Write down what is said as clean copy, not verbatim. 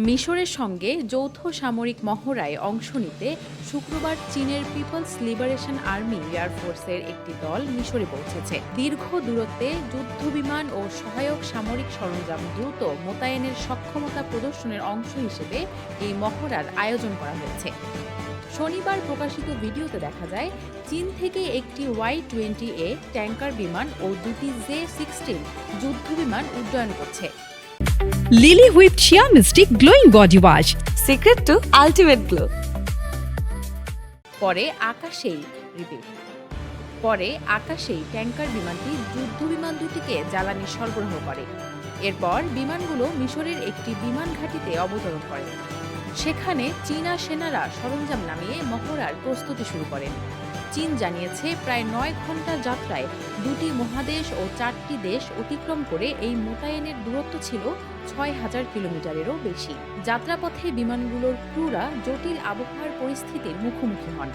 মিশরের সঙ্গে যৌথ সামরিক মহড়ায় অংশ নিতে শুক্রবার চীনের পিপলস লিবারেশন আর্মি এয়ারফোর্সের একটি দল মিশরে পৌঁছেছে। দীর্ঘ দূরত্বে যুদ্ধবিমান ও সহায়ক সামরিক সরঞ্জাম দ্রুত মোতায়েনের সক্ষমতা প্রদর্শনের অংশ হিসেবে এই মহড়ার আয়োজন করা হয়েছে। শনিবার প্রকাশিত ভিডিওতে দেখা যায় চীন থেকে একটি Y-20A ট্যাঙ্কার বিমান ও দুটি J-16 যুদ্ধবিমান উড্ডয়ন করছে। Lily Whipped Shea Mystic Glowing Body Wash. Secret to ultimate glow. পরে আকাশেই ট্যাঙ্কার বিমানটি যুদ্ধবিমান দুটিকে জ্বালানি সরবরাহ করে। এরপর বিমানগুলো মিশরের একটি বিমান ঘাঁটিতে অবতরণ করে। সেখানে চীনা সেনারা সরঞ্জাম নামিয়ে মহড়ার প্রস্তুতি শুরু করেন। চীন জানিয়েছে প্রায় ৯ ঘন্টা যাত্রায় দুটি মহাদেশ ও ৪টি দেশ অতিক্রম করে এই মোতায়েনের দূরত্ব ছিল ৬,০০০ কিলোমিটারেরও বেশি। যাত্রাপথে বিমানগুলোর ক্রুরা জটিল আবহাওয়ার পরিস্থিতির মুখোমুখি হন।